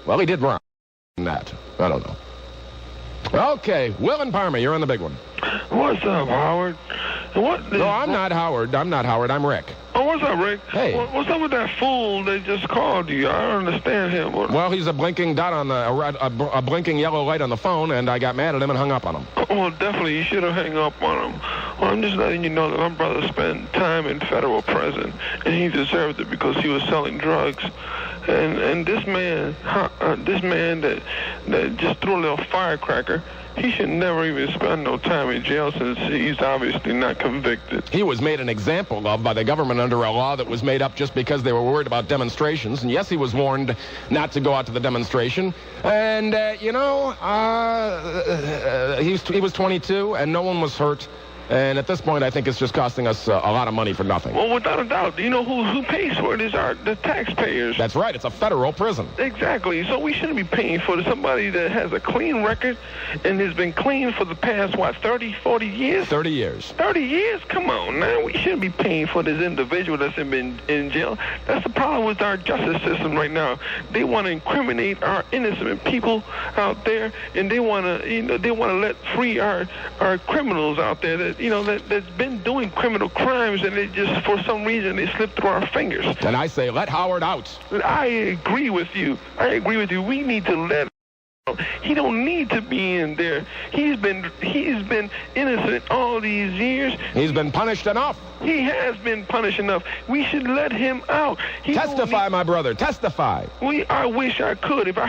Well, he did wrong in that. I don't know. Okay, Will and Parma, you're on the big one. What's up, Howard? No, I'm not Howard. I'm Rick. Oh, what's up, Rick? Hey. What's up with that fool that just called you? I don't understand him. Well, he's a blinking dot on a blinking yellow light on the phone, and I got mad at him and hung up on him. Oh, definitely. You should have hung up on him. Well, I'm just letting you know that my brother spent time in federal prison, and he deserved it because he was selling drugs. And this man that just threw a little firecracker, he should never even spend no time in jail since he's obviously not convicted. He was made an example of by the government under a law that was made up just because they were worried about demonstrations. And yes, he was warned not to go out to the demonstration. And, he was 22 and no one was hurt. And at this point, I think it's just costing us a lot of money for nothing. Well, without a doubt, you know who pays for it is the taxpayers. That's right. It's a federal prison. Exactly. So we shouldn't be paying for somebody that has a clean record and has been clean for the past, 30, 40 years? 30 years. 30 years? Come on now. We shouldn't be paying for this individual that's been in jail. That's the problem with our justice system right now. They want to incriminate our innocent people out there, and they want to let free our criminals out there that's been doing criminal crimes, and they just, for some reason, they slip through our fingers. And I say, let Howard out. I agree with you. We need to let him out. He don't need to be in there. He's been innocent all these years. He's been punished enough. He has been punished enough. We should let him out. Testify, my brother. Testify. I wish I could. If I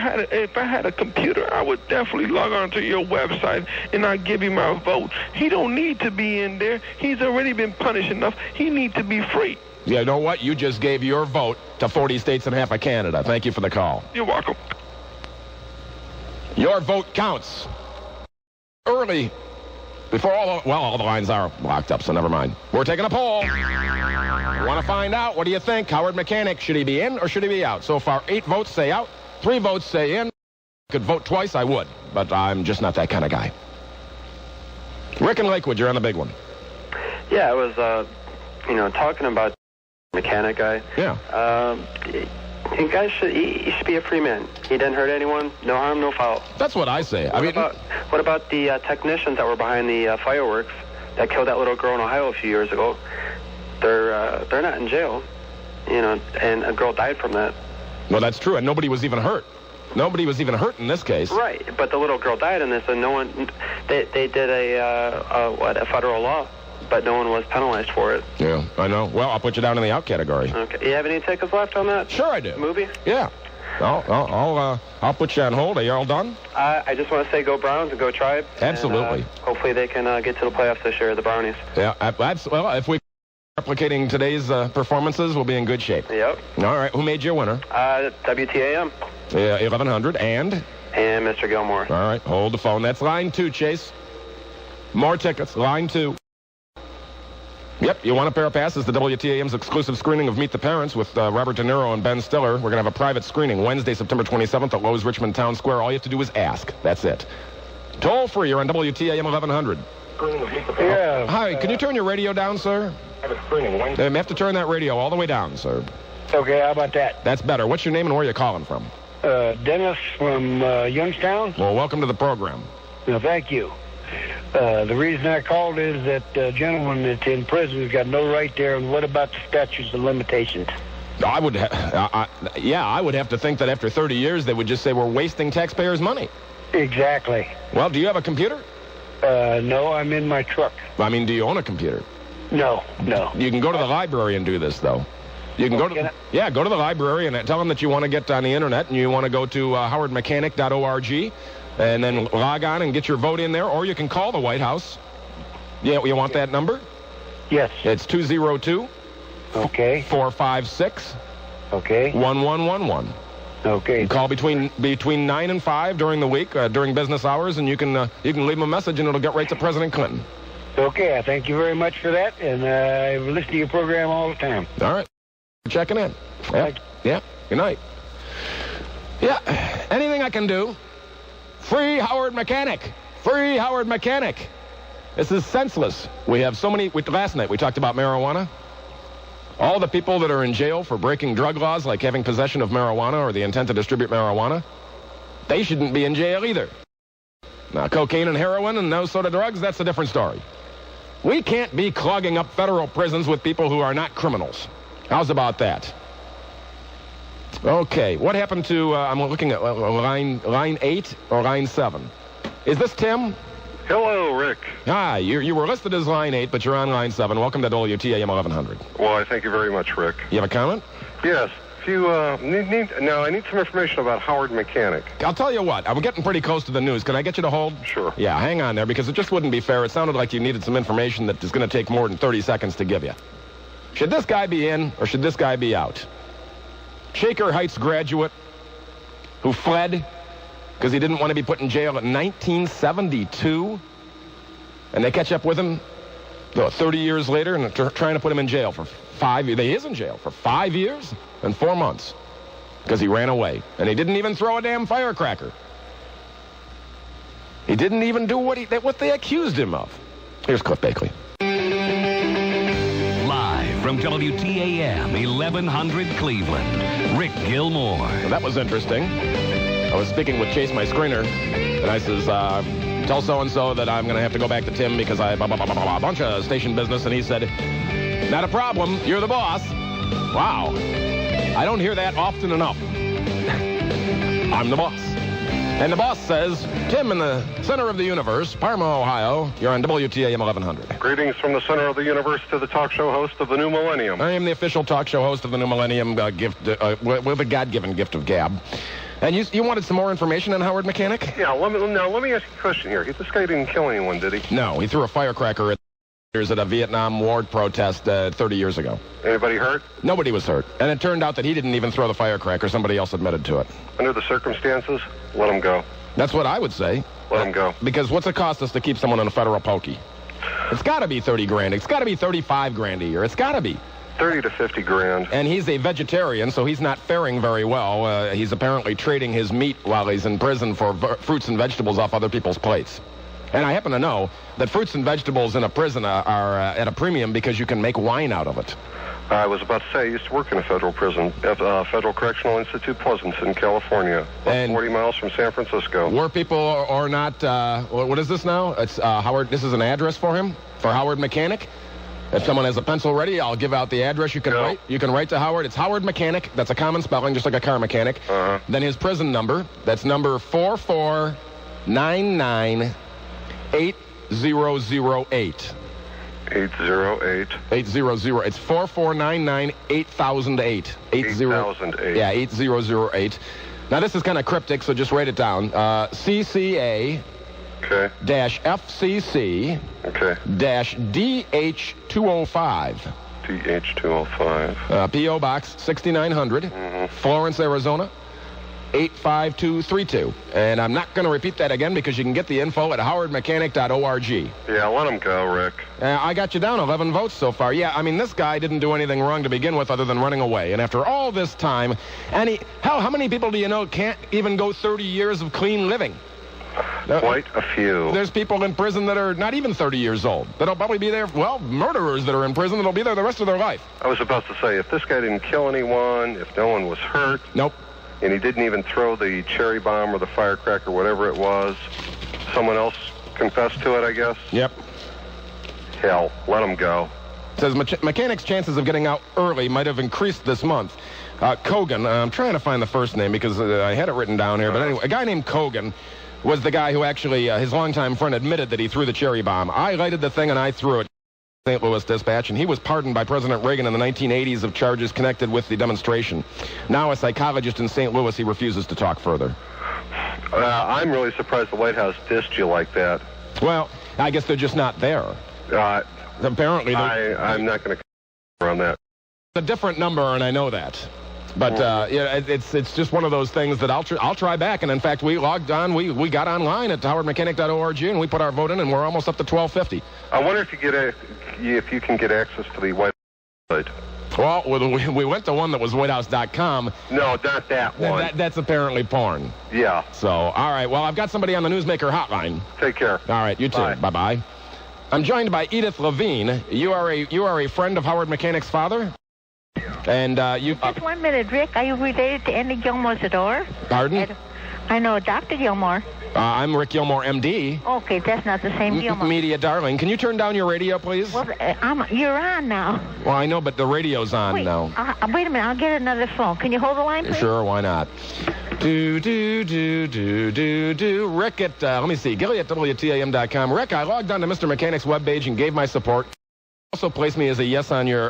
had a computer, I would definitely log on to your website and I'd give you my vote. He don't need to be in there. He's already been punished enough. He needs to be free. You know what? You just gave your vote to 40 states and half of Canada. Thank you for the call. You're welcome. Your vote counts. Early. Before all the lines are locked up, so never mind. We're taking a poll. You want to find out? What do you think? Howard Mechanic, should he be in or should he be out? So far, 8 votes say out, 3 votes say in. Could vote twice, I would, but I'm just not that kind of guy. Rick and Lakewood, you're on the big one. Yeah, I was, talking about Mechanic guy. Yeah. The guy he should be a free man. He didn't hurt anyone. No harm, no foul. That's what I say. What about the technicians that were behind the fireworks that killed that little girl in Ohio a few years ago? They're not in jail, and a girl died from that. Well, that's true, and nobody was even hurt. Nobody was even hurt in this case. Right, but the little girl died in this, and no one. They did a federal law, but no one was penalized for it. Yeah, I know. Well, I'll put you down in the out category. Okay. You have any tickets left on that? Sure I do. Movie? Yeah. I'll put you on hold. Are you all done? I just want to say go Browns and go Tribe. Absolutely. And, hopefully they can get to the playoffs this year, the Brownies. Yeah, well, if we replicating today's performances, we'll be in good shape. Yep. All right. Who made your winner? WTAM. 1100 and Mr. Gilmour. All right. Hold the phone. That's line 2, Chase. More tickets. Line 2. Yep, you want a pair of passes to WTAM's exclusive screening of Meet the Parents with Robert De Niro and Ben Stiller. We're going to have a private screening Wednesday, September 27th at Lowe's Richmond Town Square. All you have to do is ask. That's it. Toll free. You're on WTAM 1100. Yeah. Hi, can you turn your radio down, sir? I have a screening Wednesday. You have to turn that radio all the way down, sir. Okay, how about that? That's better. What's your name and where are you calling from? Dennis from Youngstown. Well, welcome to the program. No, thank you. The reason I called is that gentleman that's in prison has got no right there, and what about the statutes of limitations? I would have to think that after 30 years they would just say we're wasting taxpayers' money. Exactly. Well, do you have a computer? No, I'm in my truck. I mean, do you own a computer? No. You can go to the library and do this, though. You can go to the library and tell them that you want to get on the internet and you want to go to howardmechanic.org and then log on and get your vote in there, or you can call the White House. Yeah, you want that number? Yes. It's 202. Okay. 456. Okay. 1111. Okay. You call between 9 and 5 during the week, during business hours, and you can leave them a message and it'll get right to President Clinton. Okay, I thank you very much for that, and I listen to your program all the time. All right. Checking in. Yeah. Good night. Yeah. Anything I can do. Free Howard Mechanic. Free Howard Mechanic. This is senseless. We have so many. Last night we talked about marijuana. All the people that are in jail for breaking drug laws, like having possession of marijuana or the intent to distribute marijuana, They shouldn't be in jail either. Now, cocaine and heroin and those sort of drugs, that's a different story. We can't be clogging up federal prisons with people who are not criminals. How's about that? Okay, what happened to, I'm looking at line 8 or line 7. Is this Tim? Hello, Rick. Hi, you were listed as line 8, but you're on line 7. Welcome to WTAM 1100. Well, I thank you very much, Rick. You have a comment? Yes. If you I need some information about Howard Mechanic. I'll tell you what, I'm getting pretty close to the news. Can I get you to hold? Sure. Yeah, hang on there, because it just wouldn't be fair. It sounded like you needed some information that is going to take more than 30 seconds to give you. Should this guy be in, or should this guy be out? Shaker Heights graduate who fled because he didn't want to be put in jail in 1972, and they catch up with him 30 years later and they're trying to put him in jail for 5 years. He is in jail for 5 years and 4 months because he ran away. And he didn't even throw a damn firecracker. He didn't even do what they accused him of. Here's Cliff Bakley. Live from WTAM 1100 Cleveland, Rick Gilmour. Well, that was interesting. I was speaking with Chase, my screener, and I says, tell so-and-so that I'm going to have to go back to Tim because I have a bunch of station business. And he said, not a problem. You're the boss. Wow. I don't hear that often enough. I'm the boss. And the boss says, Tim in the center of the universe, Parma, Ohio. You're on WTAM 1100. Greetings from the center of the universe to the talk show host of the New Millennium. I am the official talk show host of the New Millennium with a God-given gift of gab. And you wanted some more information on Howard Mechanic? Yeah, let me ask you a question here. This guy didn't kill anyone, did he? No, he threw a firecracker at a Vietnam War protest 30 years ago. Anybody hurt? Nobody was hurt. And it turned out that he didn't even throw the firecracker. Somebody else admitted to it. Under the circumstances, let him go. That's what I would say. Let him go. Because what's it cost us to keep someone in a federal pokey? It's got to be 30 grand. It's got to be 35 grand a year. It's got to be. 30 to 50 grand. And he's a vegetarian, so he's not faring very well. He's apparently trading his meat while he's in prison for fruits and vegetables off other people's plates. And I happen to know that fruits and vegetables in a prison are at a premium because you can make wine out of it. I was about to say, I used to work in a federal prison at Federal Correctional Institute, Pleasanton, California, about 40 miles from San Francisco. Were people or not, what is this now? It's Howard, this is an address for him, for Howard Mechanic. If someone has a pencil ready, I'll give out the address. You can write. You can write to Howard. It's Howard Mechanic. That's a common spelling, just like a car mechanic. Then his prison number. That's number 44998008. 808. 800. It's 44998008. 8008. Yeah, 8008. Now this is kind of cryptic, so just write it down. CCA. Okay. Dash FCC. Okay. Dash DH205. DH205. P.O. Box 6900. Florence, Arizona. 85232. And I'm not going to repeat that again because you can get the info at howardmechanic.org. Yeah, let him go, Rick. I got you down 11 votes so far. Yeah, I mean, this guy didn't do anything wrong to begin with other than running away. And after all this time, and how many people do you know can't even go 30 years of clean living? Quite a few. There's people in prison that are not even 30 years old. That'll probably be there, murderers that are in prison that'll be there the rest of their life. I was about to say, if this guy didn't kill anyone, if no one was hurt. Nope. And he didn't even throw the cherry bomb or the firecracker, whatever it was, someone else confessed to it, I guess? Yep. Hell, let him go. It says Mechanic's chances of getting out early might have increased this month. Kogan, I'm trying to find the first name because I had it written down here. But anyway, a guy named Kogan was the guy who actually, his longtime friend admitted that he threw the cherry bomb. I lighted the thing and I threw it. St. Louis Dispatch, and he was pardoned by President Reagan in the 1980s of charges connected with the demonstration. Now a psychologist in St. Louis, he refuses to talk further. I'm really surprised the White House dissed you like that. Well, I guess they're just not there. Apparently, I'm not going to on that. A different number, and I know that. But yeah, it's just one of those things that I'll try back. And in fact, we logged on, we got online at howardmechanic.org, and we put our vote in, and we're almost up to 1250. I wonder if you can get access to the White House site. Well, we went to one that was whitehouse.com. No, not that one. That's apparently porn. Yeah. So, all right. Well, I've got somebody on the Newsmaker hotline. Take care. All right, you too. Bye. Bye-bye. I'm joined by Edith Levine. You are a friend of Howard Mechanic's father? And you... Just 1 minute, Rick. Are you related to Andy Gilmour's daughter? Pardon? I know Dr. Gilmour. I'm Rick Gilmour, M.D. Okay, that's not the same Gilmour. Media darling. Can you turn down your radio, please? Well, you're on now. Well, I know, but the radio's on now. Wait a minute. I'll get another phone. Can you hold the line, please? Sure, why not? Rick at, let me see, Gilly at WTAM.com. Rick, I logged on to Mr. Mechanic's webpage and gave my support. Also placed me as a yes on your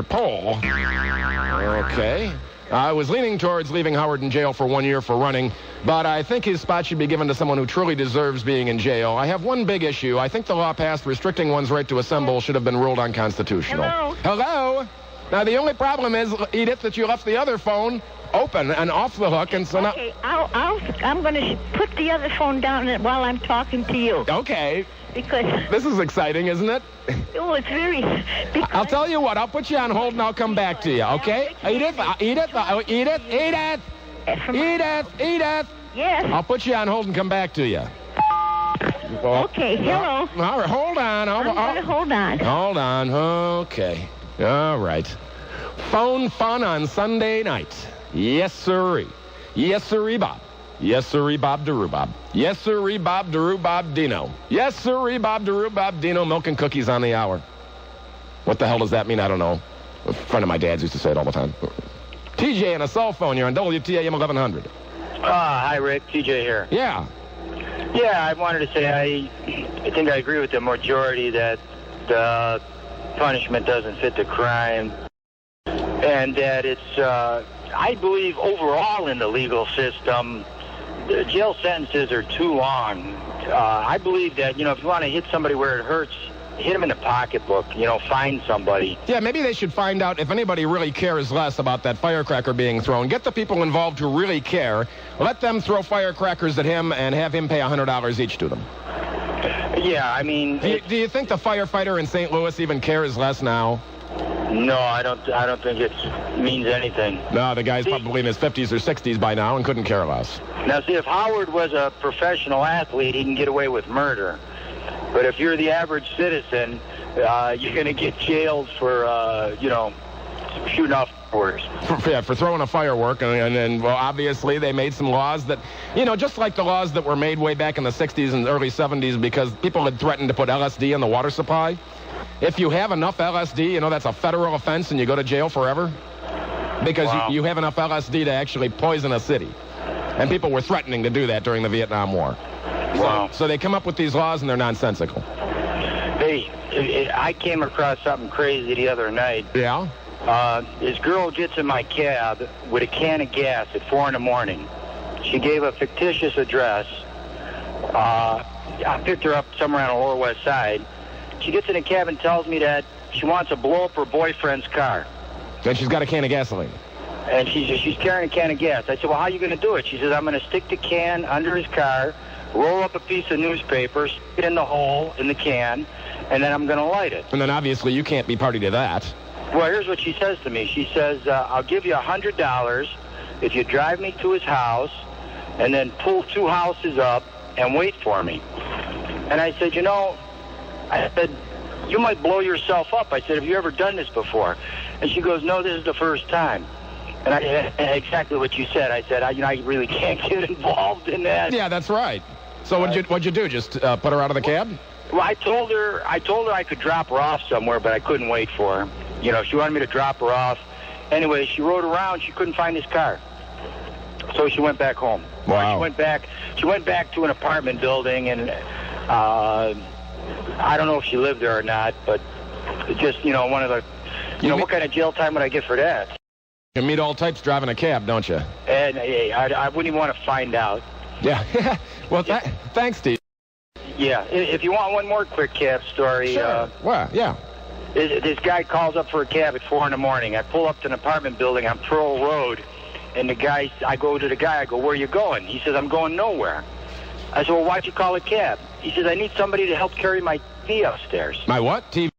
poll. Okay. I was leaning towards leaving Howard in jail for 1 year for running, but I think his spot should be given to someone who truly deserves being in jail. I have one big issue. I think the law passed restricting one's right to assemble should have been ruled unconstitutional. Hello? Now, the only problem is, Edith, that you left the other phone open and off the hook, and so now... Okay, I'm going to put the other phone down while I'm talking to you. Okay. Because... This is exciting, isn't it? Oh, it's very... I'll tell you what, I'll put you on hold and I'll come back to you, okay? Edith! Yes? I'll put you on hold and come back to you. Okay, hello. All right, hold on. I'm going to hold on. Hold on, okay. All right. Phone fun on Sunday night. Yes, sirree. Yes, sirree, Bob. Yes, sirree, Bob DeRue, Bob. Yes, sirree, Bob DeRue, Bob Dino. Yes, sirree, Bob DeRue, Bob Dino. Milk and cookies on the hour. What the hell does that mean? I don't know. A friend of my dad's used to say it all the time. TJ on a cell phone. You're on WTAM 1100. Hi, Rick. TJ here. Yeah. Yeah, I wanted to say I think I agree with the majority that the punishment doesn't fit the crime, and that it's, I believe overall in the legal system, the jail sentences are too long. I believe that, if you want to hit somebody where it hurts, hit them in the pocketbook, find somebody. Yeah, maybe they should find out if anybody really cares less about that firecracker being thrown. Get the people involved who really care. Let them throw firecrackers at him and have him pay $100 each to them. Yeah, I mean... Do you think the firefighter in St. Louis even cares less now? No, I don't think it means anything. No, the guy's probably in his 50s or 60s by now and couldn't care less. Now, see, if Howard was a professional athlete, he can get away with murder. But if you're the average citizen, you're going to get jailed for, shooting off fireworks. For throwing a firework. And then, well, obviously they made some laws that, just like the laws that were made way back in the 60s and early 70s because people had threatened to put LSD in the water supply. If you have enough LSD, that's a federal offense and you go to jail forever. Because you have enough LSD to actually poison a city. And people were threatening to do that during the Vietnam War. Wow. So they come up with these laws and they're nonsensical. Hey, I came across something crazy the other night. Yeah? This girl gets in my cab with a can of gas at 4 in the morning. She gave a fictitious address. I picked her up somewhere on the Lower West Side. She gets in the cab and tells me that she wants to blow up her boyfriend's car. Then she's got a can of gasoline. And she's carrying a can of gas. I said, well, how are you going to do it? She says, I'm going to stick the can under his car, roll up a piece of newspaper, stick it in the hole in the can, and then I'm going to light it. And then obviously you can't be party to that. Well, here's what she says to me. She says, I'll give you $100 if you drive me to his house and then pull 2 houses up and wait for me. And I said, you might blow yourself up. I said, have you ever done this before? And she goes, no, this is the first time. And exactly what you said. I said, I really can't get involved in that. Yeah, that's right. So what'd you do? Just put her out of the cab? Well, I told her I could drop her off somewhere, but I couldn't wait for her. She wanted me to drop her off. Anyway, she rode around. She couldn't find his car. So she went back home. Wow. She went back to an apartment building, and I don't know if she lived there or not, but just, one of the... what kind of jail time would I get for that? You meet all types driving a cab, don't you? And I wouldn't even want to find out. Yeah. Well, thanks, Steve. Yeah. If you want one more quick cab story. Sure. Well, yeah. This guy calls up for a cab at 4 in the morning. I pull up to an apartment building on Pearl Road, and I go to the guy, where are you going? He says, I'm going nowhere. I said, well, why'd you call a cab? He says, I need somebody to help carry my TV upstairs. My what? TV?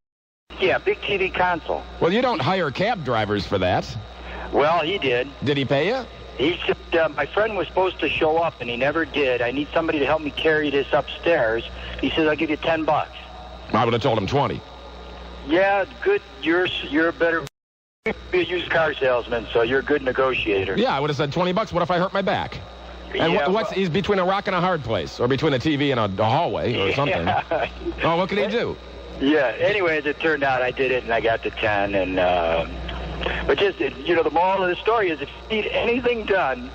Yeah, big TV console. Well, you don't hire cab drivers for that. Well, he did. Did he pay you? He said, my friend was supposed to show up, and he never did. I need somebody to help me carry this upstairs. He says, I'll give you $10. I would have told him 20. Yeah, good. You're a better... Be a used car salesman, so you're a good negotiator. Yeah, I would have said $20. What if I hurt my back? And Yeah, he's between a rock and a hard place, or between a TV and a hallway, or something. Yeah. Oh, what could he do? Yeah. Anyway, as it turned out, I did it, and I got to 10. And but just the moral of the story is, if you need anything done,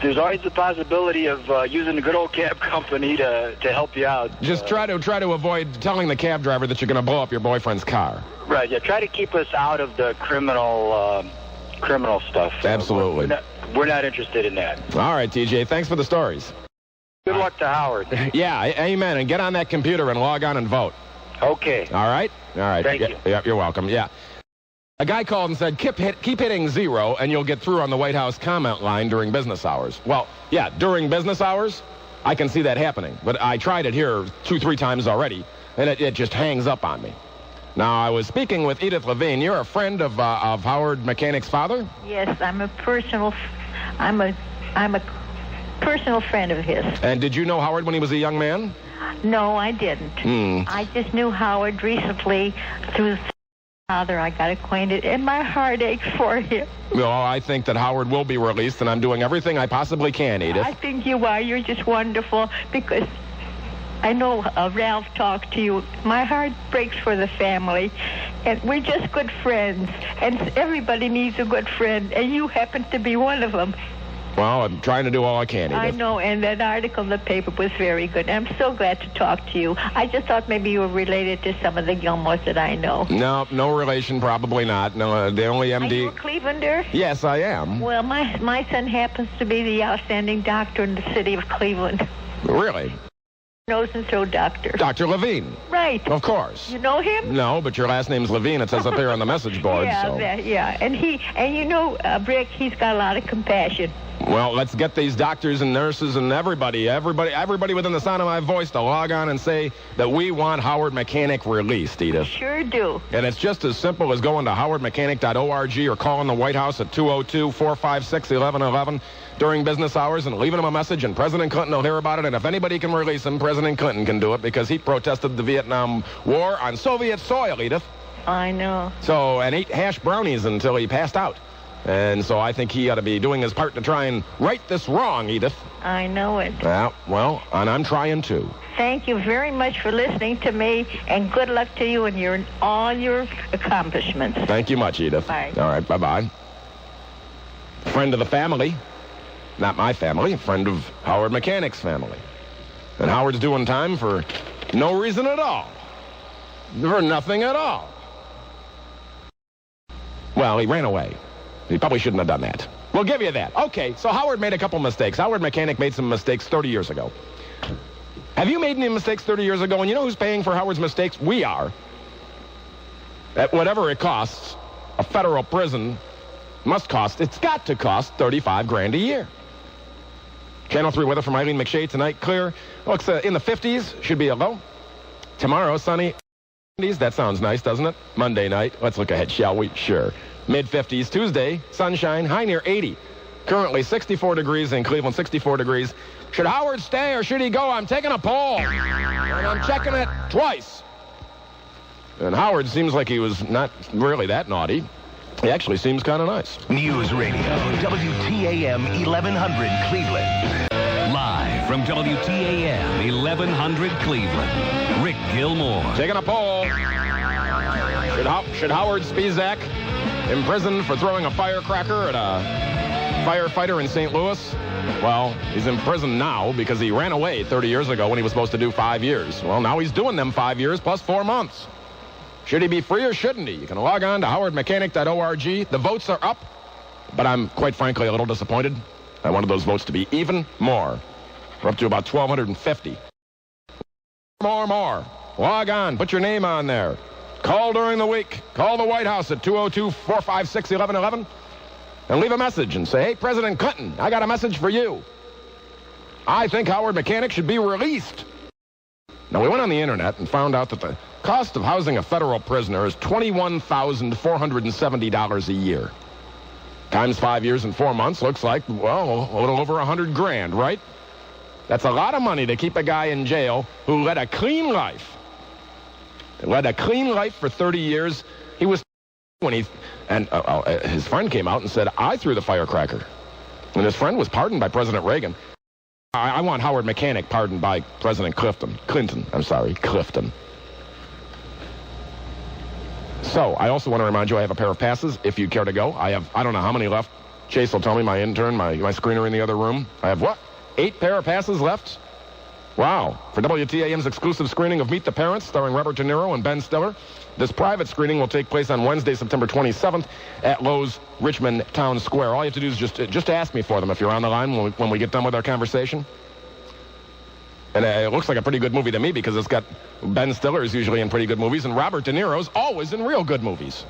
there's always the possibility of using the good old cab company to help you out. Just try to avoid telling the cab driver that you're going to blow up your boyfriend's car. Right. Yeah. Try to keep us out of the criminal stuff. Absolutely. We're not interested in that. All right, TJ. Thanks for the stories. Good luck to Howard. Yeah. Amen. And get on that computer and log on and vote. Okay. All right. All right. Thank you. Yeah. You're welcome. Yeah. A guy called and said, keep hitting 0 and you'll get through on the White House comment line during business hours. Well, yeah, during business hours, I can see that happening. But I tried it here 2-3 times already, and it just hangs up on me. Now, I was speaking with Edith Levine. You're a friend of Howard Mechanic's father? Yes, I'm a personal friend of his. And did you know Howard when he was a young man? No, I didn't. I just knew Howard recently through father. I got acquainted, and my heart aches for him. Well, I think that Howard will be released, and I'm doing everything I possibly can, Edith. I think you are. You're just wonderful, because I know Ralph talked to you. My heart breaks for the family, and we're just good friends, and everybody needs a good friend, and you happen to be one of them. Well, I'm trying to do all I can, Edith. I know, and that article in the paper was very good. I'm so glad to talk to you. I just thought maybe you were related to some of the Gilmours that I know. No relation, probably not. No, the only MD... Are you a Clevelander? Yes, I am. Well, my son happens to be the outstanding doctor in the city of Cleveland. Really? Nose and throat doctor. Dr. Levine. Right. Of course. You know him? No, but your last name's Levine. It says up here on the message board. Yeah, so. And you know, Brick, he's got a lot of compassion. Well, let's get these doctors and nurses and everybody within the sound of my voice to log on and say that we want Howard Mechanic released, Edith. Sure do. And it's just as simple as going to howardmechanic.org or calling the White House at 202-456-1111 during business hours and leaving them a message, and President Clinton will hear about it. And if anybody can release him, President Clinton can do it, because he protested the Vietnam War on Soviet soil, Edith. I know. So, and ate hash brownies until he passed out. And so I think he ought to be doing his part to try and right this wrong, Edith. I know it. Well, and I'm trying too. Thank you very much for listening to me, and good luck to you and all your accomplishments. Thank you much, Edith. Bye. All right, bye-bye. Friend of the family. Not my family, a friend of Howard Mechanic's family. And Howard's doing time for no reason at all. For nothing at all. Well, he ran away. He probably shouldn't have done that. We'll give you that. Okay, so Howard made a couple mistakes. Howard Mechanic made some mistakes 30 years ago. Have you made any mistakes 30 years ago? And you know who's paying for Howard's mistakes? We are. At whatever it costs, a federal prison must cost, it's got to cost $35,000 a year. Channel 3 weather from Eileen McShay tonight. Clear. Looks in the 50s. Should be a low. Tomorrow, sunny. That sounds nice, doesn't it? Monday night. Let's look ahead, shall we? Sure. Mid-50s. Tuesday, sunshine. High near 80. Currently 64 degrees in Cleveland, 64 degrees. Should Howard stay or should he go? I'm taking a poll. And I'm checking it twice. And Howard seems like he was not really that naughty. He actually seems kind of nice. News Radio, WTAM 1100 Cleveland. Live from WTAM 1100 Cleveland, Rick Gilmour. Taking a poll. Should Howard Spizak imprisoned for throwing a firecracker at a firefighter in St. Louis? Well, he's in prison now because he ran away 30 years ago when he was supposed to do 5 years. Well, now he's doing them 5 years plus 4 months. Should he be free or shouldn't he? You can log on to howardmechanic.org. The votes are up, but I'm quite frankly a little disappointed. I wanted those votes to be even more. We're up to about 1,250. More. Log on. Put your name on there. Call during the week. Call the White House at 202-456-1111 and leave a message and say, hey, President Clinton, I got a message for you. I think Howard Mechanic should be released. Now, we went on the internet and found out that the cost of housing a federal prisoner is $21,470 a year. Times 5 years and 4 months looks like, well, a little over $100,000, right? That's a lot of money to keep a guy in jail who led a clean life. Led a clean life for 30 years. He was when his friend came out and said, I threw the firecracker. And his friend was pardoned by President Reagan. I want Howard Mechanic pardoned by President Clifton. Clifton. So, I also want to remind you I have a pair of passes if you care to go. I don't know how many left. Chase will tell me, my intern, my screener in the other room. I have what? 8 pair of passes left? Wow. For WTAM's exclusive screening of Meet the Parents, starring Robert De Niro and Ben Stiller. This private screening will take place on Wednesday, September 27th at Lowe's Richmond Town Square. All you have to do is just ask me for them if you're on the line when we get done with our conversation. And it looks like a pretty good movie to me because it's got Ben Stiller is usually in pretty good movies, and Robert De Niro's always in real good movies.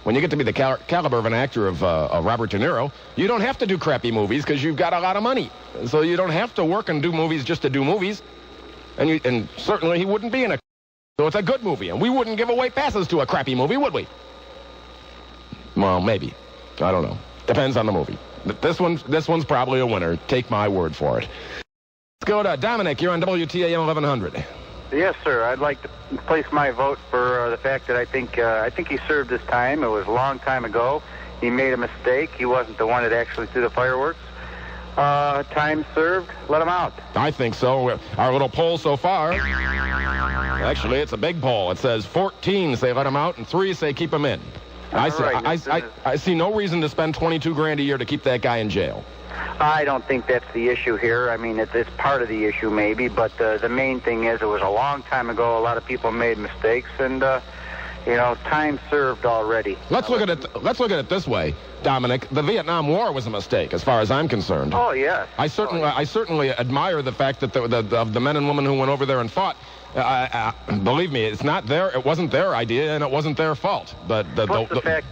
When you get to be the caliber of an actor of Robert De Niro, you don't have to do crappy movies because you've got a lot of money. So you don't have to work and do movies just to do movies. And certainly he wouldn't be in a... So it's a good movie, and we wouldn't give away passes to a crappy movie, would we? Well, maybe. I don't know. Depends on the movie. This one's probably a winner. Take my word for it. Let's go to Dominic. You're on WTAM 1100. Yes, sir. I'd like to place my vote for the fact that I think he served his time. It was a long time ago. He made a mistake. He wasn't the one that actually threw the fireworks. Time served. Let him out. I think so. Our little poll so far. Actually, it's a big poll. It says 14 say let him out and 3 say keep him in. I see no reason to spend $22,000 a year to keep that guy in jail. I don't think that's the issue here. I mean, it's part of the issue maybe, but the main thing is it was a long time ago. A lot of people made mistakes, and time served already. Let's look at it this way, Dominic. The Vietnam War was a mistake, as far as I'm concerned. Oh yes. I certainly admire the fact that of the men and women who went over there and fought. Believe me, it wasn't their idea, and it wasn't their fault. But the fact.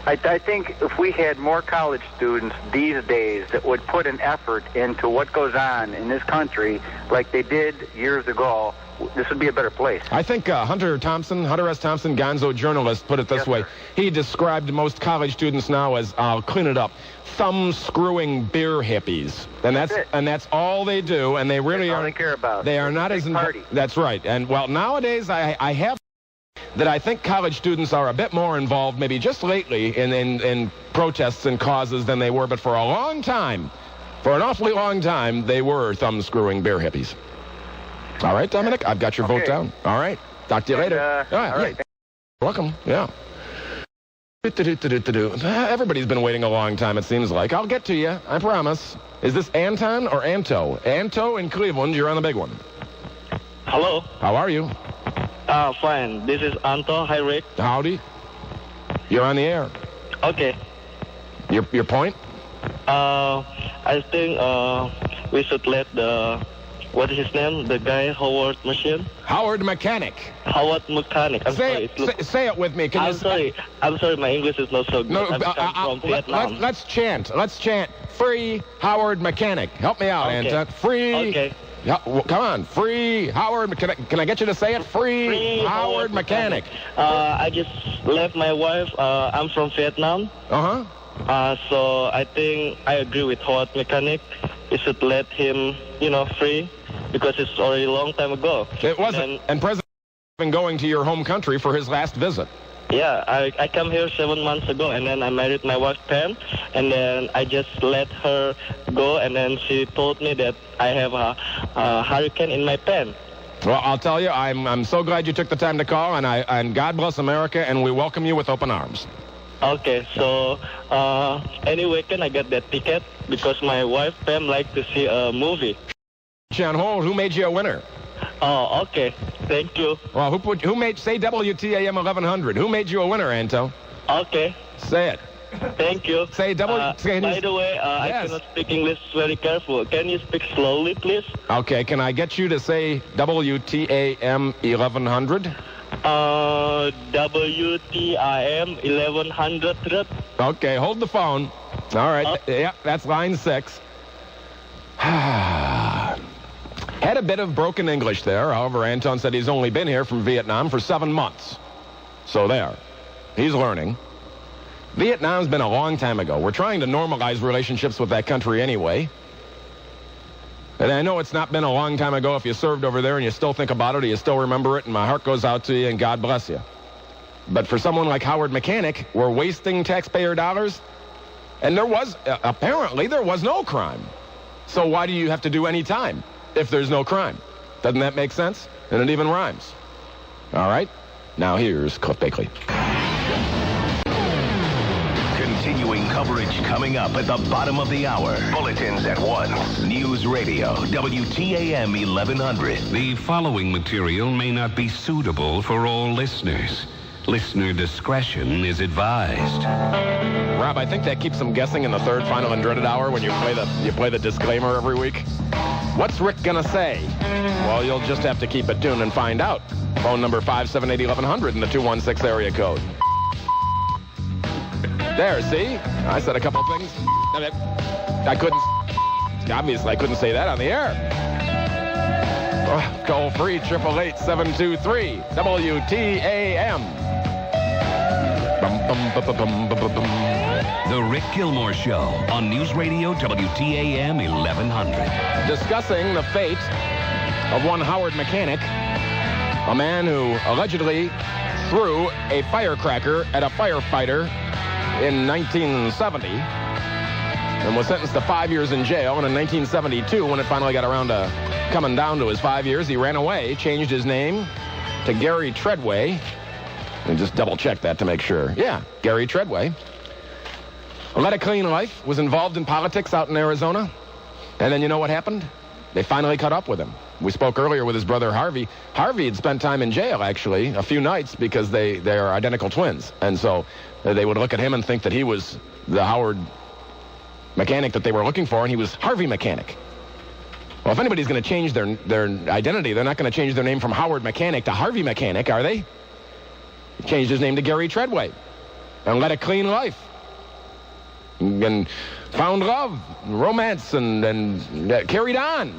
I think if we had more college students these days that would put an effort into what goes on in this country like they did years ago, this would be a better place. I think Hunter S. Thompson, Gonzo journalist, put it this way. Sir. He described most college students now as, I'll clean it up, thumb-screwing beer hippies. And that's all they do, and they really all they care about. They are not as party. That's right. And well, nowadays I have that I think college students are a bit more involved, maybe just lately, in protests and causes than they were, but for a long time, for an awfully long time, they were thumb-screwing beer hippies. All right, Dominic, I've got your vote down. All right, talk to you later. All right. Welcome, yeah. Everybody's been waiting a long time, it seems like. I'll get to you, I promise. Is this Anton or Anto? Anto in Cleveland, you're on the big one. Hello. How are you? Fine. This is Anto. Hi, Rick. Howdy. You're on the air. Okay. Your point? I think we should let what is his name? The guy, Howard Machine? Howard Mechanic. Howard Mechanic. Say it with me. I'm sorry. My English is not so good. No, I'm from Vietnam. Let's chant. Free Howard Mechanic. Help me out, okay. Anton. Free. Okay. Yeah, well, come on, free Howard. Can I get you to say it? Free Howard Mechanic. I just left my wife. I'm from Vietnam. So I think I agree with Howard Mechanic. We should let him, free, because it's already a long time ago. It wasn't. And President been going to your home country for his last visit. Yeah, I come here 7 months ago, and then I married my wife, Pam, and then I just let her go, and then she told me that I have a hurricane in my pen. Well, I'll tell you, I'm so glad you took the time to call, and God bless America, and we welcome you with open arms. Okay, so any weekend I get that ticket because my wife, Pam, likes to see a movie. On hold, who made you a winner? Oh, okay. Thank you. Well, say WTAM 1100. Who made you a winner, Anto? Okay. Say it. Thank you. Say by the way, yes. I cannot speak English very careful. Can you speak slowly, please? Okay, can I get you to say WTAM 1100? WTAM 1100. Okay, hold the phone. All right. Yeah, that's line 6. Had a bit of broken English there. However, Anton said he's only been here from Vietnam for 7 months. So there. He's learning. Vietnam's been a long time ago. We're trying to normalize relationships with that country anyway. And I know it's not been a long time ago if you served over there and you still think about it or you still remember it, and my heart goes out to you and God bless you. But for someone like Howard Mechanic, we're wasting taxpayer dollars. And apparently there was no crime. So why do you have to do any time if there's no crime? Doesn't that make sense? And it even rhymes. All right. Now here's Cliff Bakley. Continuing coverage coming up at the bottom of the hour. Bulletins at 1. News Radio, WTAM 1100. The following material may not be suitable for all listeners. Listener discretion is advised. Rob, I think that keeps them guessing in the third, final, and dreaded hour when you play the disclaimer every week. What's Rick gonna say? Well, you'll just have to keep it tuned and find out. Phone number 578-1100 in the 216 area code. There, see? I said a couple things. I couldn't say that on the air. Call free 888-723 WTAM. The Rick Gilmour Show on News Radio WTAM 1100. Discussing the fate of one Howard Mechanic, a man who allegedly threw a firecracker at a firefighter in 1970 and was sentenced to 5 years in jail. And in 1972, when it finally got around to coming down to his 5 years, he ran away, changed his name to Gary Treadway. And just double-check that to make sure. Yeah, Gary Treadway. Led a clean life, was involved in politics out in Arizona. And then you know what happened? They finally caught up with him. We spoke earlier with his brother Harvey. Harvey had spent time in jail, actually, a few nights because they are identical twins. And so they would look at him and think that he was the Howard Mechanic that they were looking for, and he was Harvey Mechanic. Well, if anybody's going to change their identity, they're not going to change their name from Howard Mechanic to Harvey Mechanic, are they? He changed his name to Gary Treadway and led a clean life and found love, romance, and carried on.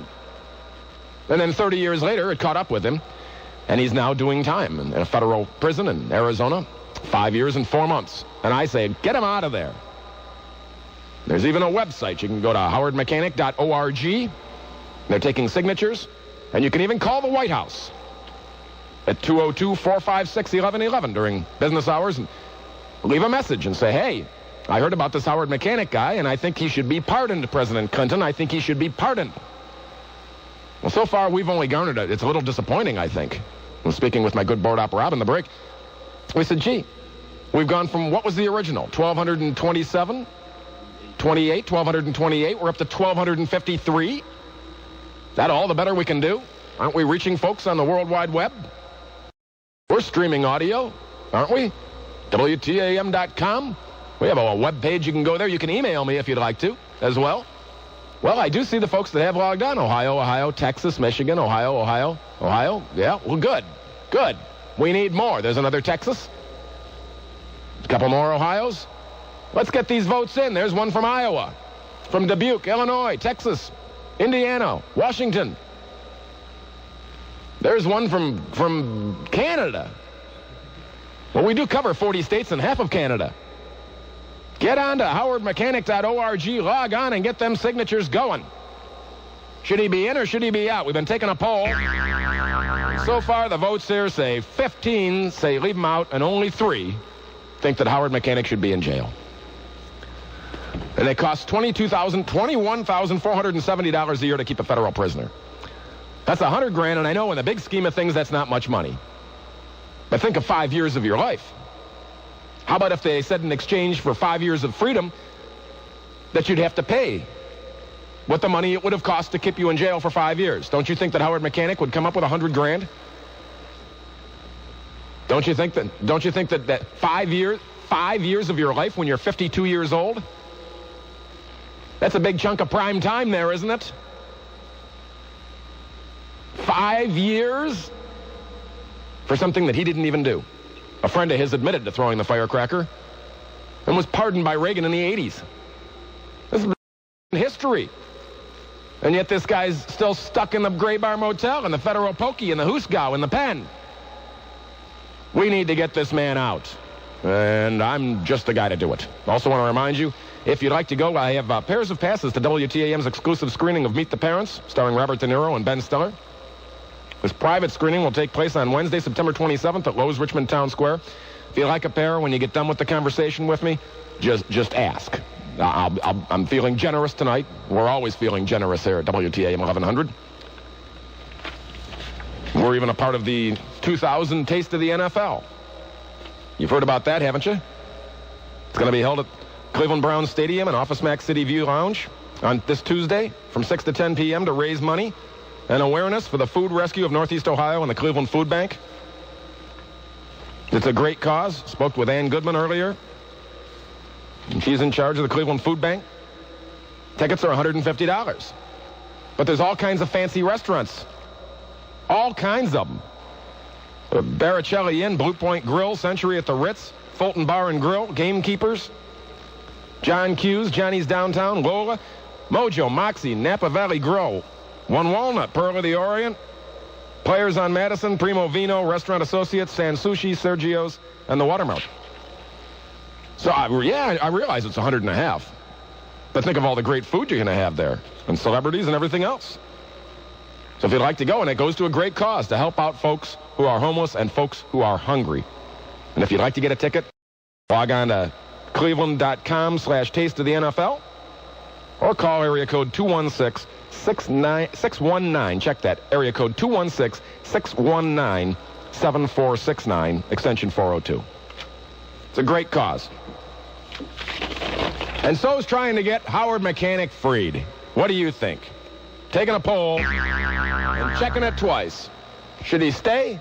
And then 30 years later, it caught up with him, and he's now doing time in a federal prison in Arizona, 5 years and 4 months. And I say, get him out of there. There's even a website. You can go to howardmechanic.org. They're taking signatures, and you can even call the White House at 202-456-1111 during business hours and leave a message and say, hey, I heard about this Howard Mechanic guy, and I think he should be pardoned, President Clinton. I think he should be pardoned. Well, so far, we've only garnered it. It's a little disappointing, I think. I was speaking with my good board op, Rob, in the break. We said, gee, we've gone from, what was the original? 1,227? 28, 1,228. We're up to 1,253. That all the better we can do? Aren't we reaching folks on the World Wide Web? We're streaming audio, aren't we? WTAM.com. We have a web page. You can go there. You can email me if you'd like to as well. Well, I do see the folks that have logged on. Ohio, Texas, Michigan, Ohio. Yeah, well, good. We need more. There's another Texas. A couple more Ohios. Let's get these votes in. There's one from Iowa, from Dubuque, Illinois, Texas, Indiana, Washington. There's one from Canada. Well, we do cover 40 states and half of Canada. Get on to howardmechanic.org, log on, and get them signatures going. Should he be in or should he be out? We've been taking a poll. So far, the votes here say 15 say leave him out, and only 3 think that Howard Mechanic should be in jail. And it costs $21,470 a year to keep a federal prisoner. That's $100,000, and I know in the big scheme of things, that's not much money. But think of 5 years of your life. How about if they said in exchange for 5 years of freedom that you'd have to pay what the money it would have cost to keep you in jail for 5 years? Don't you think that Howard Mechanic would come up with $100,000? Don't you think that 5 years of your life when you're 52 years old? That's a big chunk of prime time there, isn't it? 5 years for something that he didn't even do. A friend of his admitted to throwing the firecracker and was pardoned by Reagan in the 80s. This is history. And yet this guy's still stuck in the Gray Bar Motel, in the Federal Pokey, in the Hoosgow, in the pen. We need to get this man out. And I'm just the guy to do it. Also want to remind you, if you'd like to go, I have pairs of passes to WTAM's exclusive screening of Meet the Parents, starring Robert De Niro and Ben Stiller. This private screening will take place on Wednesday, September 27th at Lowe's Richmond Town Square. If you'd like a pair, when you get done with the conversation with me, just ask. I'm feeling generous tonight. We're always feeling generous here at WTAM 1100. We're even a part of the 2000 Taste of the NFL. You've heard about that, haven't you? It's going to be held at Cleveland Browns Stadium and Office Max City View Lounge on this Tuesday from 6 to 10 p.m. to raise money and awareness for the food rescue of Northeast Ohio and the Cleveland Food Bank. It's a great cause. Spoke with Ann Goodman earlier. And she's in charge of the Cleveland Food Bank. Tickets are $150. But there's all kinds of fancy restaurants. All kinds of them. Baricelli Inn, Blue Point Grill, Century at the Ritz, Fulton Bar and Grill, Gamekeepers, John Q's, Johnny's Downtown, Lola, Mojo, Moxie, Napa Valley Grill, One Walnut, Pearl of the Orient, Players on Madison, Primo Vino, Restaurant Associates, San Sushi, Sergio's, and the Watermelon. So, I realize it's $150. But think of all the great food you're going to have there, and celebrities and everything else. So if you'd like to go, and it goes to a great cause to help out folks who are homeless and folks who are hungry. And if you'd like to get a ticket, log on to cleveland.com/taste of the NFL or call area code 216-619, check that, area code 216-619-7469, extension 402. It's a great cause. And so is trying to get Howard Mechanic freed. What do you think? Taking a poll and checking it twice. Should he stay?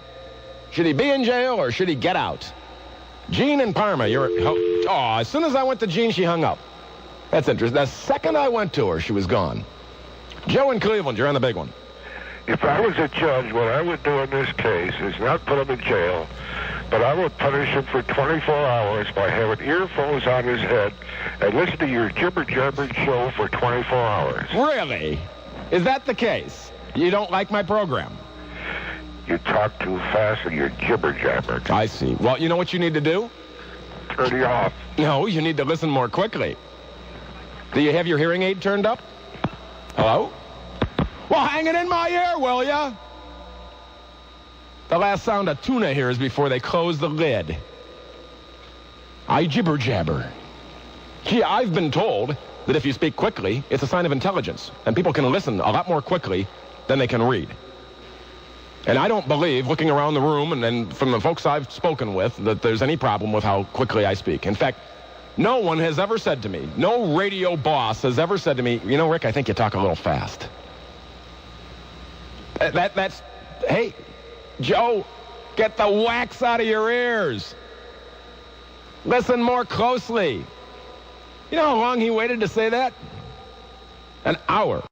Should he be in jail, or should he get out? Jean in Parma, as soon as I went to Jean, she hung up. That's interesting. The second I went to her, she was gone. Joe in Cleveland, you're on the big one. If I was a judge, what I would do in this case is not put him in jail, but I would punish him for 24 hours by having earphones on his head and listen to your jibber-jabber show for 24 hours. Really? Is that the case? You don't like my program? You talk too fast and you're jibber-jabber. I see. Well, you know what you need to do? Turn you off. No, you need to listen more quickly. Do you have your hearing aid turned up? Hello? Well, hang it in my ear, will ya? The last sound of tuna hears before they close the lid. I jibber-jabber. Gee, I've been told that if you speak quickly, it's a sign of intelligence, and people can listen a lot more quickly than they can read. And I don't believe, looking around the room and from the folks I've spoken with, that there's any problem with how quickly I speak. In fact, no one has ever said to me, no radio boss has ever said to me, you know, Rick, I think you talk a little fast. Hey, Joe, get the wax out of your ears. Listen more closely. You know how long he waited to say that? An hour.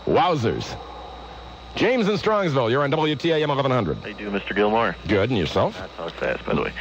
Wowzers. James in Strongsville, you're on WTAM 1100. How you doing, Mr. Gilmour? Good, and yourself? Not talk fast, by the way.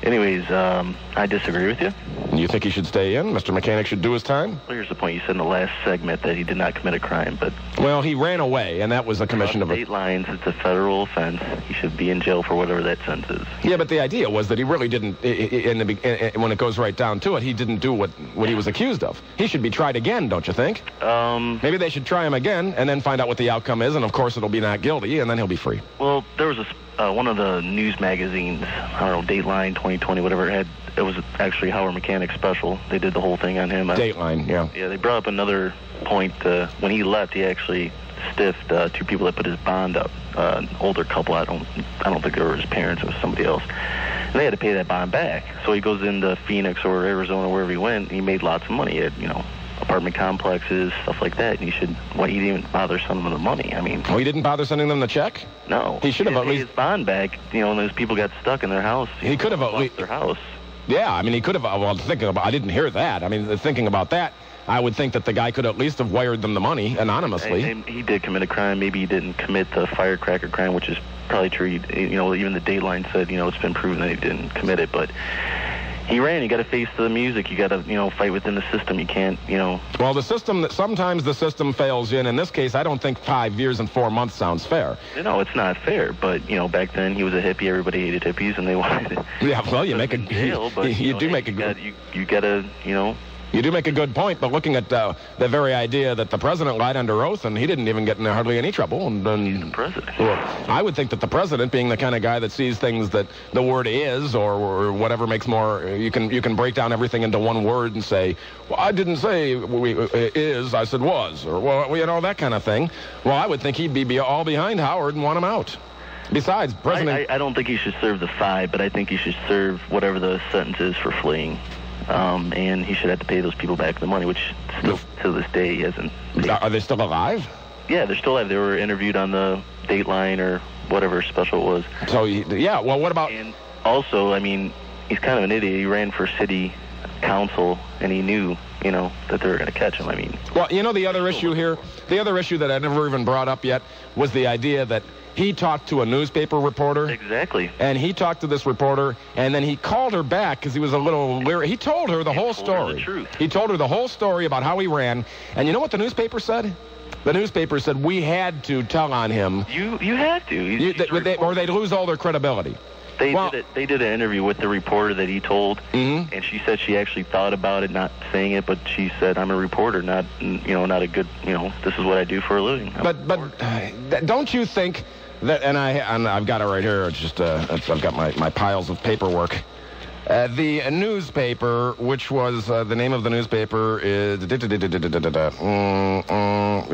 Anyways, I disagree with you. You think he should stay in? Mr. Mechanic should do his time? Well, here's the point. You said in the last segment that he did not commit a crime, but... Well, he ran away, and that was a commission of... State lines, it's a federal offense. He should be in jail for whatever that sentence is. Yeah, but the idea was that he really didn't, when it goes right down to it, he didn't do what he was accused of. He should be tried again, don't you think? Maybe they should try him again, and then find out what the outcome is, and of course it'll be not guilty, and then he'll be free. Well, there was one of the news magazines, I don't know, Dateline 2020, whatever, it was actually Howard Mechanic special. They did the whole thing on him. Dateline, yeah. Yeah, they brought up another point. When he left, he actually stiffed two people that put his bond up. An older couple, I don't think they were his parents, it was somebody else. And they had to pay that bond back. So he goes into Phoenix or Arizona, wherever he went, and he made lots of money. He had, apartment complexes, stuff like that. And he didn't even bother sending them the money. I mean... Oh, he didn't bother sending them the check? No. He should have at least... his bond back, and those people got stuck in their house. He could have at least... their house. Yeah, I mean, he could have... Well, I didn't hear that. I mean, thinking about that, I would think that the guy could at least have wired them the money anonymously. He did commit a crime. Maybe he didn't commit the firecracker crime, which is probably true. Even the Dateline said, it's been proven that he didn't commit it, but... He ran. You got to face the music. You got to, fight within the system. You can't, Well, sometimes the system fails you, and in this case, I don't think 5 years and 4 months sounds fair. No, it's not fair. But, back then he was a hippie. Everybody hated hippies, and they wanted it. Yeah, well, you make a... jail, but, you do make a... You got to, You do make a good point, but looking at the very idea that the president lied under oath and he didn't even get in hardly any trouble. And he's the president. Well, I would think that the president, being the kind of guy that sees things that the word is or whatever makes more, you can break down everything into one word and say, well, I didn't say is, I said was, or well, that kind of thing. Well, I would think he'd be all behind Howard and want him out. Besides, President... I don't think he should serve the 5, but I think he should serve whatever the sentence is for fleeing. And he should have to pay those people back the money, which still to this day he hasn't paid. Are they still alive? Yeah, they're still alive. They were interviewed on the Dateline or whatever special it was. So, yeah, well, what about... And also, I mean, he's kind of an idiot. He ran for city council, and he knew, that they were going to catch him. I mean... Well, the other issue here, the other issue that I never even brought up yet was the idea that he talked to a newspaper reporter. Exactly. And he talked to this reporter, and then he called her back because he was a little leery. He told her the whole story. The truth. He told her the whole story about how he ran. And you know what the newspaper said? The newspaper said we had to tell on him. You had to. Or they'd lose all their credibility. They did an interview with the reporter that he told, and she said she actually thought about it, not saying it, but she said, "I'm a reporter, not a good, this is what I do for a living." But don't you think that? And I've got it right here. It's just I've got my piles of paperwork. The newspaper, which was the name of the newspaper is it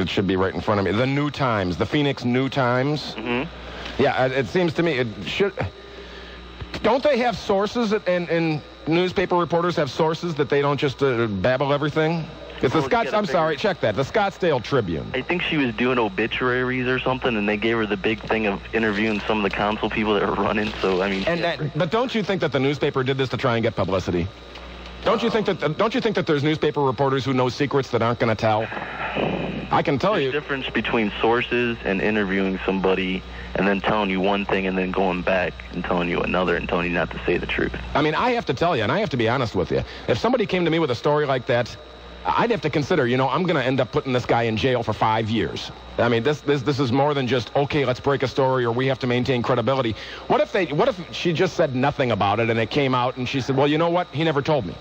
should be right in front of me. The New Times, the Phoenix New Times. Mm-hmm. Yeah, it seems to me it should. Don't they have sources, and newspaper reporters have sources that they don't just babble everything? It's the I'm sorry, check that. The Scottsdale Tribune. I think she was doing obituaries or something, and they gave her the big thing of interviewing some of the council people that were running. So I mean, but don't you think that the newspaper did this to try and get publicity? Don't you think that there's newspaper reporters who know secrets that aren't going to tell? I can tell you. There's a difference between sources and interviewing somebody and then telling you one thing and then going back and telling you another and telling you not to say the truth. I mean, I have to tell you, and I have to be honest with you. If somebody came to me with a story like that, I'd have to consider, I'm going to end up putting this guy in jail for 5 years. I mean, this is more than just, okay, let's break a story or we have to maintain credibility. What if she just said nothing about it and it came out and she said, well, you know what? He never told me.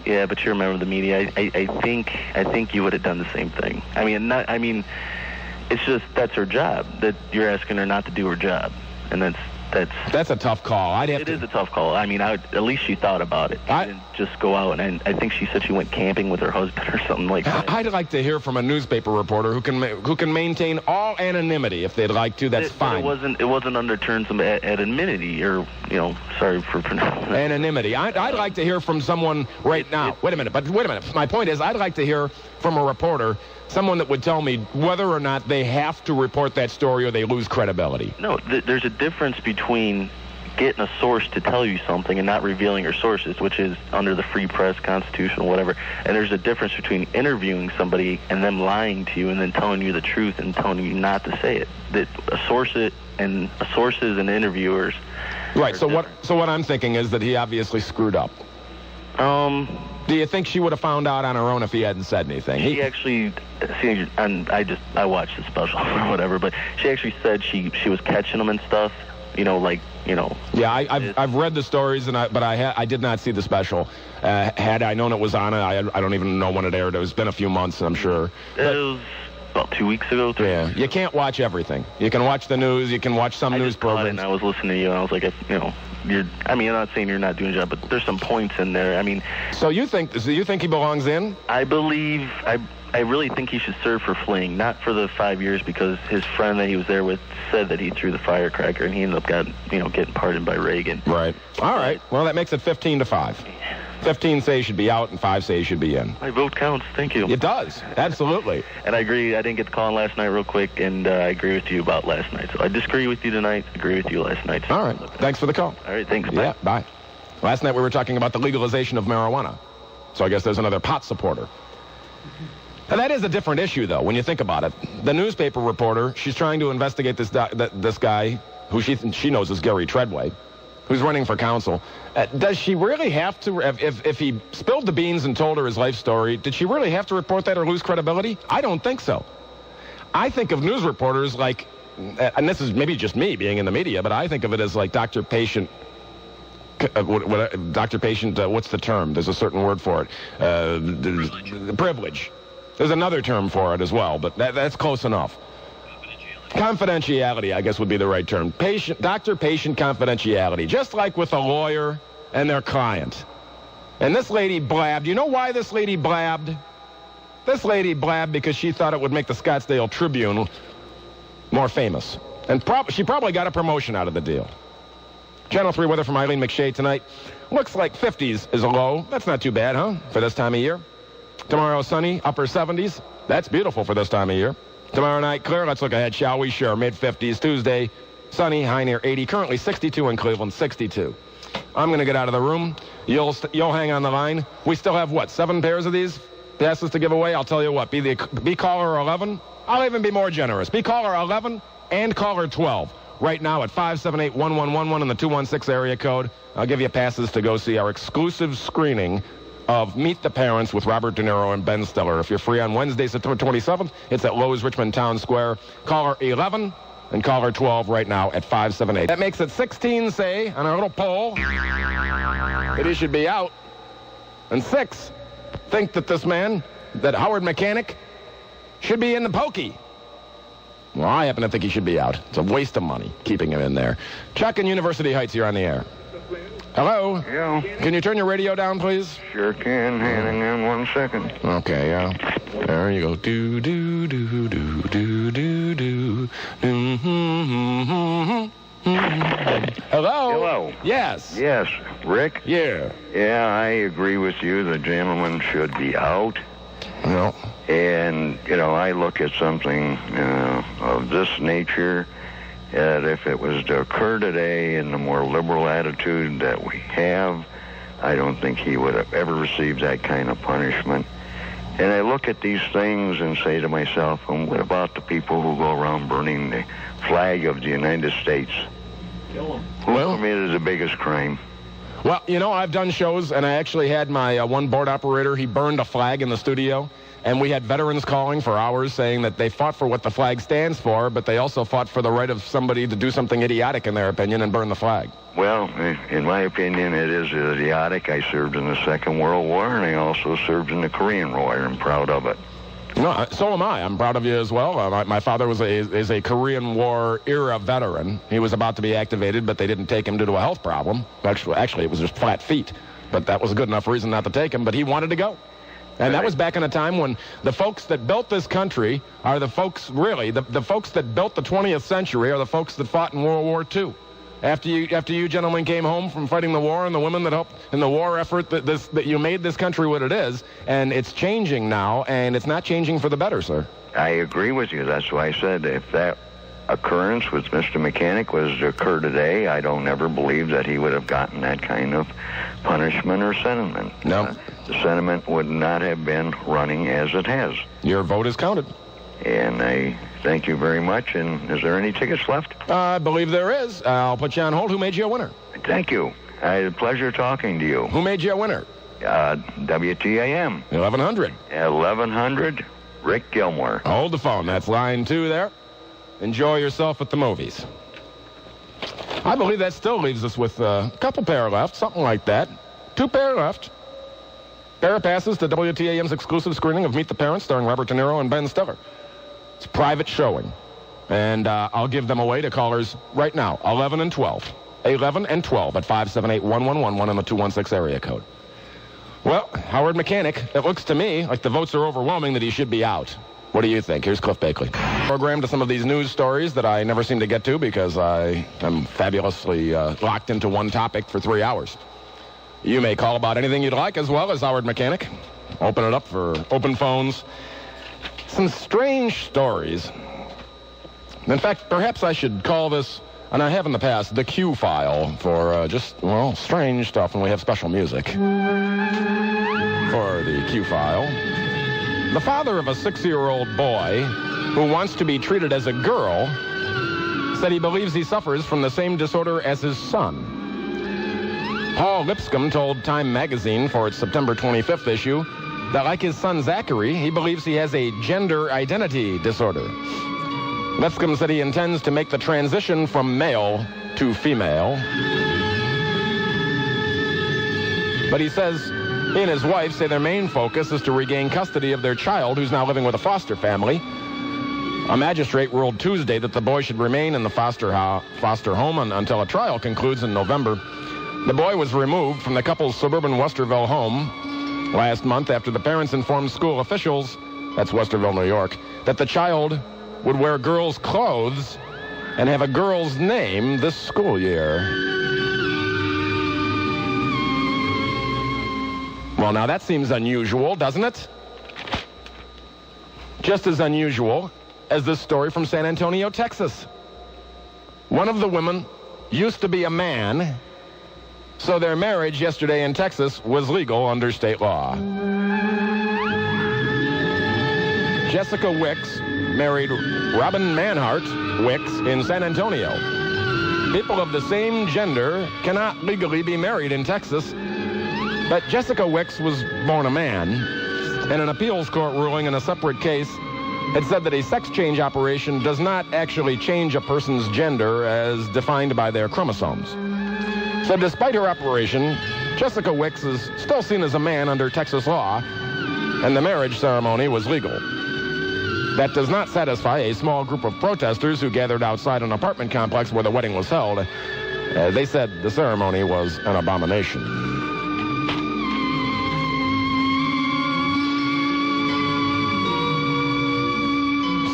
Yeah, but you remember the media. I think you would have done the same thing. I mean, it's just that's her job. That you're asking her not to do her job, and that's a tough call. It is a tough call. I mean, at least she thought about it. She didn't just go out, and I think she said she went camping with her husband or something like that. I'd like to hear from a newspaper reporter who can maintain all anonymity if they'd like to. That's fine. It wasn't under terms of anonymity, or sorry for pronouncing anonymity. I'd like to hear from someone right now. Wait a minute. My point is, I'd like to hear from a reporter. Someone that would tell me whether or not they have to report that story or they lose credibility. No, there's a difference between getting a source to tell you something and not revealing your sources, which is under the free press, constitution, whatever. And there's a difference between interviewing somebody and them lying to you and then telling you the truth and telling you not to say it. That sources and interviewers. Right. So what I'm thinking is that he obviously screwed up. Do you think she would have found out on her own if he hadn't said anything? He actually, and I watched the special or whatever, but she actually said she was catching them and stuff. Yeah, I've read the stories, but I did not see the special. Had I known it was on it, I don't even know when it aired. It's been a few months, I'm sure. It was about 2 weeks ago. Yeah, you can't watch everything. You can watch the news. You can watch some news programs. And I was listening to you, and I was like, I'm not saying you're not doing a job, but there's some points in there. I mean, so you think he belongs in? I really think he should serve for fleeing, not for the 5 years, because his friend that he was there with said that he threw the firecracker, and he ended up getting pardoned by Reagan. Right. All right. Well, that makes it 15-5. 15 say he should be out, and 5 say he should be in. My vote counts. Thank you. It does. Absolutely. And I agree. I didn't get the call last night real quick, and I agree with you about last night. So I disagree with you tonight, agree with you last night. So all right. Thanks for the call. All right. Thanks. Bye. Yeah, bye. Last night we were talking about the legalization of marijuana. So I guess there's another pot supporter. Now, that is a different issue, though, when you think about it. The newspaper reporter, she's trying to investigate this guy, who she knows is Gary Treadway, who's running for council. Does she really have to, if he spilled the beans and told her his life story, did she really have to report that or lose credibility? I don't think so. I think of news reporters like, and this is maybe just me being in the media, but I think of it as like doctor-patient Doctor-patient, what's the term? There's a certain word for it. Privilege. There's another term for it as well, but that's close enough. Confidentiality, I guess, would be the right term. Doctor-patient confidentiality, just like with a lawyer and their client. And this lady blabbed. You know why this lady blabbed? This lady blabbed because she thought it would make the Scottsdale Tribune more famous. And she probably got a promotion out of the deal. Channel 3 weather from Eileen McShay tonight. Looks like 50s is a low. That's not too bad, huh, for this time of year. Tomorrow, sunny, upper 70s. That's beautiful for this time of year. Tomorrow night, clear. Let's look ahead, shall we? Sure. Mid-50s. Tuesday, sunny, high near 80. Currently 62 in Cleveland, 62. I'm going to get out of the room. You'll hang on the line. We still have, 7 pairs of these passes to give away? I'll tell you what. Be caller 11. I'll even be more generous. Be caller 11 and caller 12. Right now at 578-1111 in the 216 area code. I'll give you passes to go see our exclusive screening of Meet the Parents with Robert De Niro and Ben Stiller. If you're free on Wednesday, September 27th, it's at Lowe's Richmond Town Square. Caller 11 and caller 12 right now at 578. That makes it 16 say on our little poll that he should be out. And 6 think that this man, that Howard Mechanic, should be in the pokey. Well, I happen to think he should be out. It's a waste of money keeping him in there. Chuck in University Heights, you're on the air. Hello? Yeah. Can you turn your radio down, please? Sure can. Hang on 1 second. Okay, yeah. There you go. Do, do, do, do, do, do, do. Hello? Hello. Yes. Yes. Rick? Yeah. Yeah, I agree with you. The gentleman should be out. No. And, I look at something of this nature, that if it was to occur today in the more liberal attitude that we have, I don't think he would have ever received that kind of punishment. And I look at these things and say to myself, and what about the people who go around burning the flag of the United States? Who committed the biggest crime? Well, I've done shows, and I actually had my one board operator, he burned a flag in the studio, and we had veterans calling for hours saying that they fought for what the flag stands for, but they also fought for the right of somebody to do something idiotic, in their opinion, and burn the flag. Well, in my opinion, it is idiotic. I served in the Second World War, and I also served in the Korean War. I'm proud of it. No, so am I. I'm proud of you as well. My father is a Korean War era veteran. He was about to be activated, but they didn't take him due to a health problem. Actually, it was just flat feet. But that was a good enough reason not to take him. But he wanted to go. And that was back in a time when the folks that built this country are the folks, really, the folks that built the 20th century are the folks that fought in World War II. After you gentlemen came home from fighting the war, and the women that helped in the war effort, that you made this country what it is, and it's changing now, and it's not changing for the better, sir. I agree with you. That's why I said if that occurrence with Mr. Mechanic was to occur today, I don't ever believe that he would have gotten that kind of punishment or sentiment. No. The sentiment would not have been running as it has. Your vote is counted. And I thank you very much. And is there any tickets left? I believe there is. I'll put you on hold. Who made you a winner? Thank you. I had a pleasure talking to you. Who made you a winner? WTAM. 1100. 1100, Rick Gilmour. Hold the phone. That's line 2 there. Enjoy yourself at the movies. I believe that still leaves us with a couple pair left, something like that. 2 pair left. Pair of passes to WTAM's exclusive screening of Meet the Parents starring Robert De Niro and Ben Stiller. It's a private showing. And I'll give them away to callers right now, 11 and 12. 11 and 12 at 578-1111 on the 216 area code. Well, Howard Mechanic, it looks to me like the votes are overwhelming that he should be out. What do you think? Here's Cliff Bakley. Program to some of these news stories that I never seem to get to because I am fabulously locked into one topic for 3 hours. You may call about anything you'd like, as well as Howard Mechanic. Open it up for open phones. Some strange stories. In fact, perhaps I should call this, and I have in the past, the Q file for strange stuff when we have special music. For the Q file. The father of a 6-year-old boy who wants to be treated as a girl said he believes he suffers from the same disorder as his son. Paul Lipscomb told Time magazine for its September 25th issue that, like his son Zachary, he believes he has a gender identity disorder. Lipscomb said he intends to make the transition from male to female. But he says he and his wife say their main focus is to regain custody of their child, who's now living with a foster family. A magistrate ruled Tuesday that the boy should remain in the foster home until a trial concludes in November. The boy was removed from the couple's suburban Westerville home last month after the parents informed school officials, that's Westerville, New York, that the child would wear girls' clothes and have a girl's name this school year. Well, now that seems unusual, doesn't it? Just as unusual as this story from San Antonio, Texas. One of the women used to be a man, so their marriage yesterday in Texas was legal under state law. Jessica Wicks married Robin Manhart Wicks in San Antonio. People of the same gender cannot legally be married in Texas, but Jessica Wicks was born a man, and an appeals court ruling in a separate case had said that a sex change operation does not actually change a person's gender as defined by their chromosomes. So despite her operation, Jessica Wicks is still seen as a man under Texas law, and the marriage ceremony was legal. That does not satisfy a small group of protesters who gathered outside an apartment complex where the wedding was held. They said the ceremony was an abomination.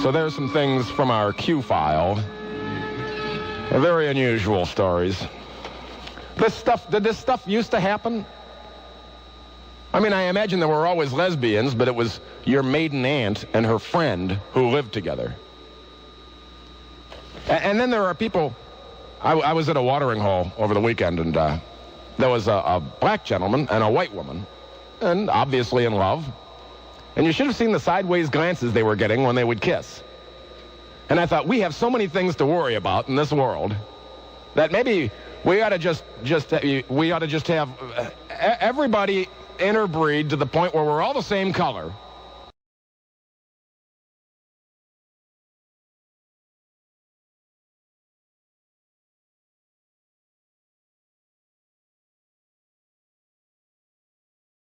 So there's some things from our Q file. Very unusual stories. Did this stuff used to happen? I mean, I imagine there were always lesbians, but it was your maiden aunt and her friend who lived together. And then there are people. I was at a watering hole over the weekend, and there was a black gentleman and a white woman, and obviously in love. And you should have seen the sideways glances they were getting when they would kiss. And I thought, we have so many things to worry about in this world that maybe we ought to just have everybody interbreed to the point where we're all the same color